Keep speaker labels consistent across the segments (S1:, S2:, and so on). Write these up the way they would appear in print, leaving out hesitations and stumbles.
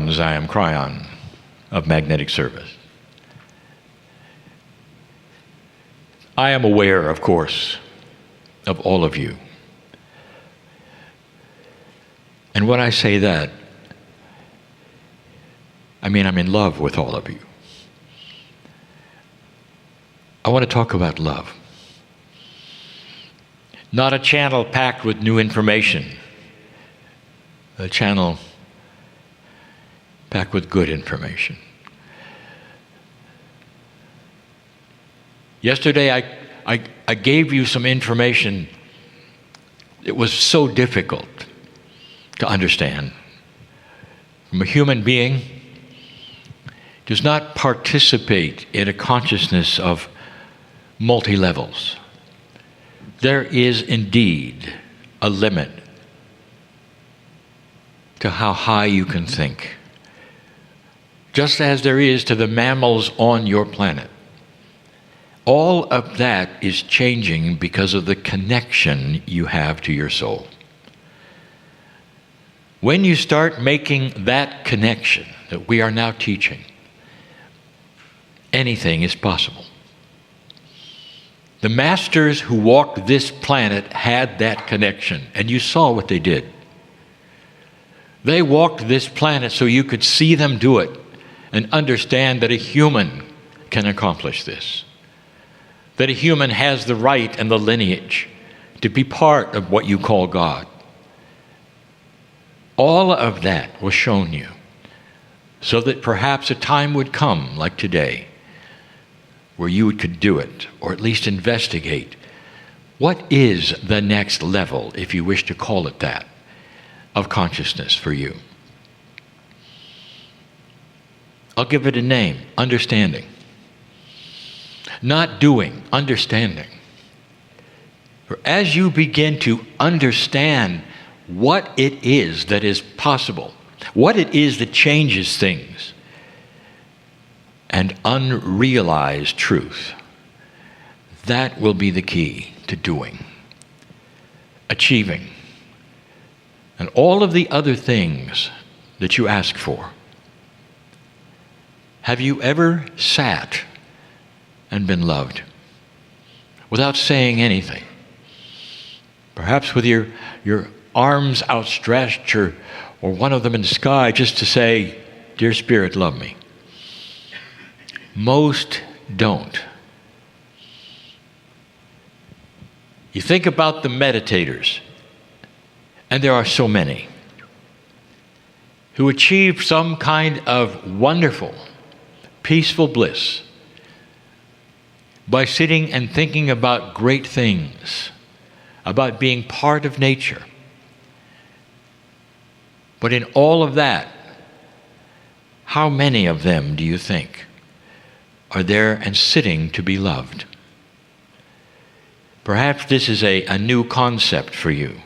S1: Cryons, I am Kryon of Magnetic Service. I am aware, of course, of all of you. And when I say that, I mean I'm in love with all of you. I want to talk about love. Not a channel packed with new information. A channel packed with good information. Yesterday I gave you some information. It was so difficult to understand. From a human being does not participate in a consciousness of multi-levels. There is indeed a limit to how high you can think, just as there is to the mammals on your planet. All of that is changing because of the connection you have to your soul. When you start making that connection that we are now teaching, anything is possible. The masters who walked this planet had that connection, and you saw what they did. They walked this planet so you could see them do it and understand that a human can accomplish this. That a human has the right and the lineage to be part of what you call God. All of that was shown you so that perhaps a time would come like today where you could do it, or at least investigate what is the next level, if you wish to call it that, of consciousness for you. I'll give it a name: understanding. Not doing, understanding. For as you begin to understand what it is that is possible, what it is that changes things, and unrealized truth, that will be the key to doing, achieving, and all of the other things that you ask for. Have you ever sat and been loved without saying anything? Perhaps with your arms outstretched, or one of them in the sky, just to say, "Dear Spirit, love me." Most don't. You think about the meditators, and there are so many, who achieve some kind of wonderful, peaceful bliss by sitting and thinking about great things, about being part of nature. But in all of that, how many of them do you think are there and sitting to be loved? Perhaps this is a new concept for you,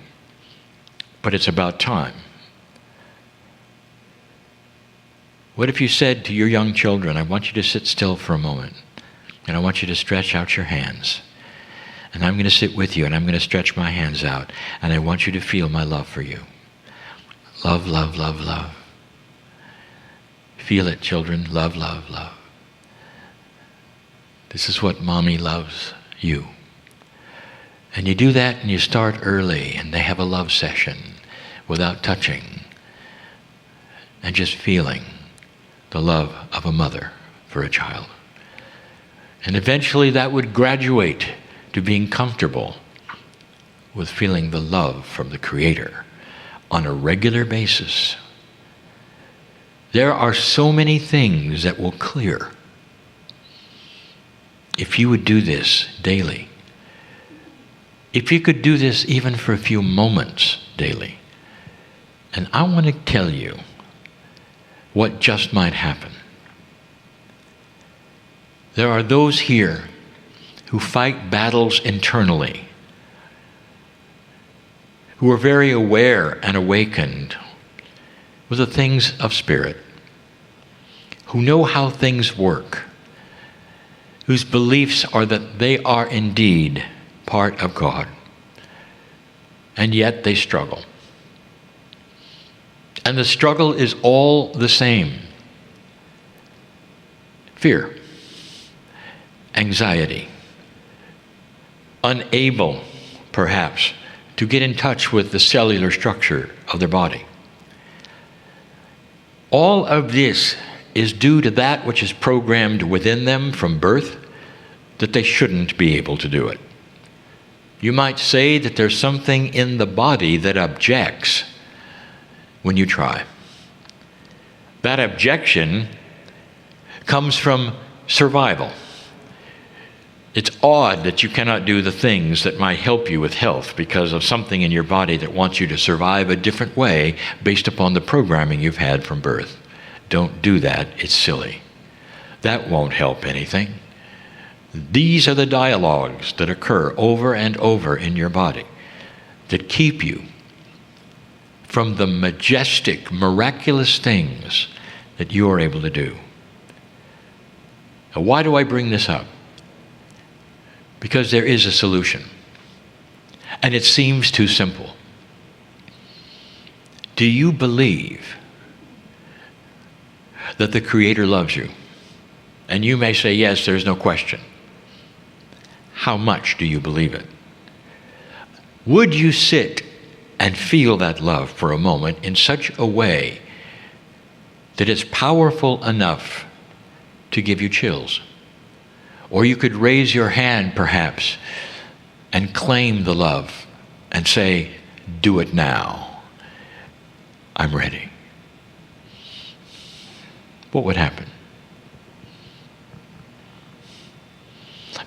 S1: but it's about time. What if you said to your young children, "I want you to sit still for a moment, and I want you to stretch out your hands, and I'm going to sit with you, and I'm going to stretch my hands out, and I want you to feel my love for you." Love, love, love, love. Feel it, children. Love, love, love. This is what mommy loves you. And you do that, and you start early, and they have a love session without touching, and just feeling the love of a mother for a child. And eventually that would graduate to being comfortable with feeling the love from the Creator on a regular basis. There are so many things that will clear if you would do this daily. If you could do this even for a few moments daily. And I want to tell you what just might happen. There are those here who fight battles internally, who are very aware and awakened with the things of spirit, who know how things work, whose beliefs are that they are indeed part of God, and yet they struggle. And the struggle is all the same. Fear, anxiety, unable, perhaps, to get in touch with the cellular structure of their body. All of this is due to that which is programmed within them from birth, that they shouldn't be able to do it. You might say that there's something in the body that objects when you try. That objection comes from survival. It's odd that you cannot do the things that might help you with health because of something in your body that wants you to survive a different way based upon the programming you've had from birth. Don't do that. It's silly. That won't help anything. These are the dialogues that occur over and over in your body that keep you from the majestic, miraculous things that you are able to do. Now, why do I bring this up? Because there is a solution. And it seems too simple. Do you believe that the Creator loves you? And you may say, yes, there's no question. How much do you believe it? Would you sit and feel that love for a moment in such a way that it's powerful enough to give you chills? Or you could raise your hand, perhaps, and claim the love and say, do it now. I'm ready. What would happen?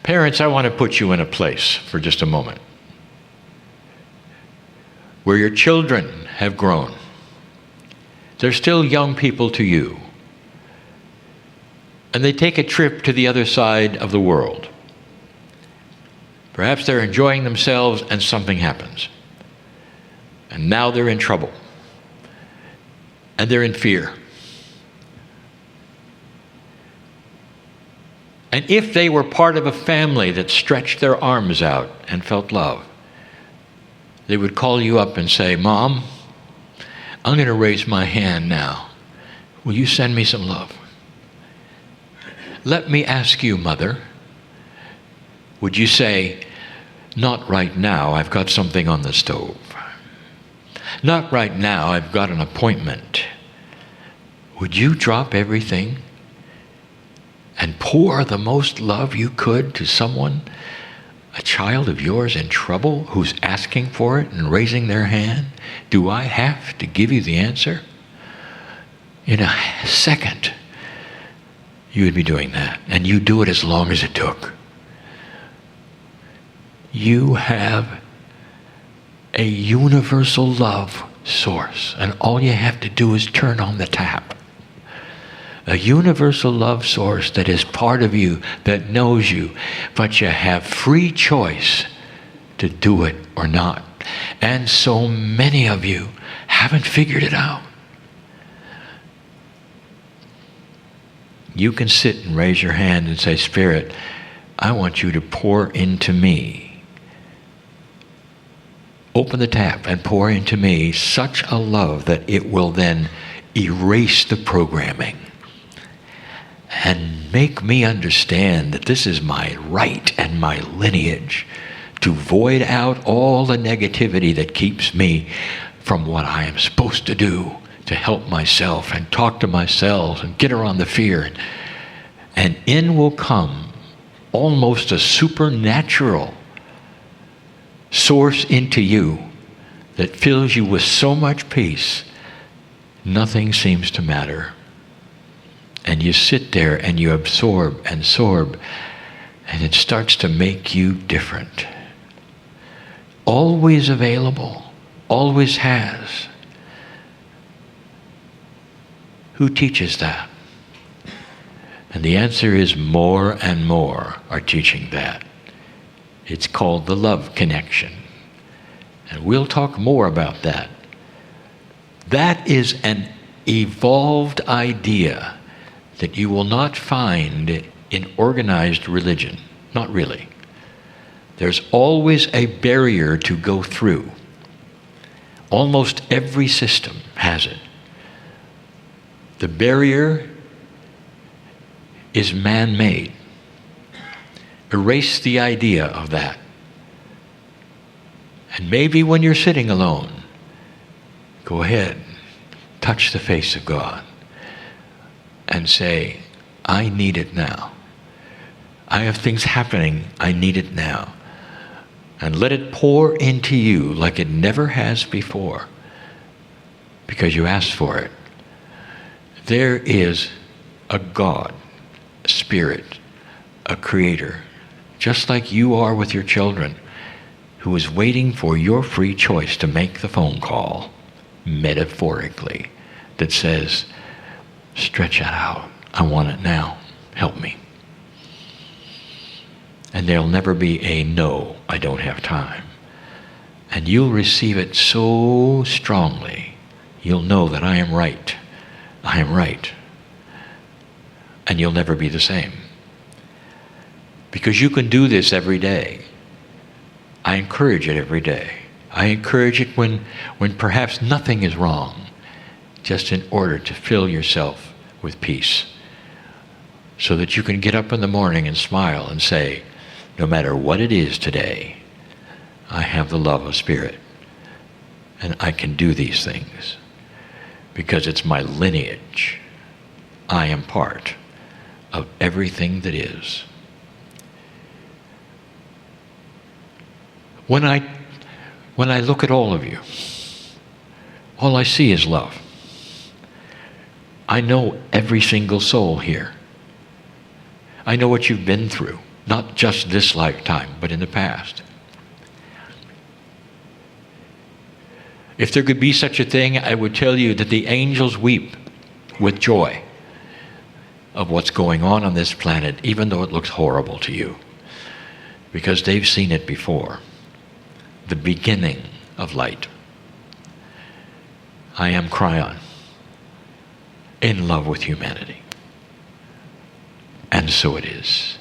S1: Parents, I want to put you in a place for just a moment where your children have grown. They're still young people to you. And they take a trip to the other side of the world. Perhaps they're enjoying themselves and something happens. And now they're in trouble. And they're in fear. And if they were part of a family that stretched their arms out and felt love, they would call you up and say, Mom, I'm going to raise my hand now. Will you send me some love? Let me ask you, Mother, would you say, not right now, I've got something on the stove. Not right now, I've got an appointment. Would you drop everything and pour the most love you could to someone, a child of yours in trouble, who's asking for it and raising their hand? Do I have to give you the answer? In a second, you would be doing that. And you do it as long as it took. You have a universal love source. And all you have to do is turn on the tap. A universal love source that is part of you, that knows you, but you have free choice to do it or not. And so many of you haven't figured it out. You can sit and raise your hand and say, Spirit, I want you to pour into me. Open the tap and pour into me such a love that it will then erase the programming and make me understand that this is my right and my lineage to void out all the negativity that keeps me from what I am supposed to do to help myself and talk to myself and get around the fear. And in will come almost a supernatural source into you that fills you with so much peace, nothing seems to matter. And you sit there and you absorb and absorb, and it starts to make you different. Always available, always has. Who teaches that? And the answer is more and more are teaching that. It's called the love connection. And we'll talk more about that. That is an evolved idea that you will not find in organized religion. Not really. There's always a barrier to go through. Almost every system has it. The barrier is man-made. Erase the idea of that. And maybe when you're sitting alone, go ahead, touch the face of God and say, I need it now. I have things happening, I need it now. And let it pour into you like it never has before, because you asked for it. There is a God, a Spirit, a Creator, just like you are with your children, who is waiting for your free choice to make the phone call, metaphorically, that says, stretch it out. I want it now. Help me. And there'll never be a no, I don't have time. And you'll receive it so strongly, you'll know that I am right. I am right. And you'll never be the same. Because you can do this every day. I encourage it every day. I encourage it when perhaps nothing is wrong, just in order to fill yourself with peace. So that you can get up in the morning and smile and say, no matter what it is today, I have the love of Spirit. And I can do these things. Because it's my lineage. I am part of everything that is. When I look at all of you, all I see is love. I know every single soul here. I know what you've been through, not just this lifetime, but in the past. If there could be such a thing, I would tell you that the angels weep with joy of what's going on this planet, even though it looks horrible to you, because they've seen it before. The beginning of light. I am Kryon, in love with humanity. And so it is.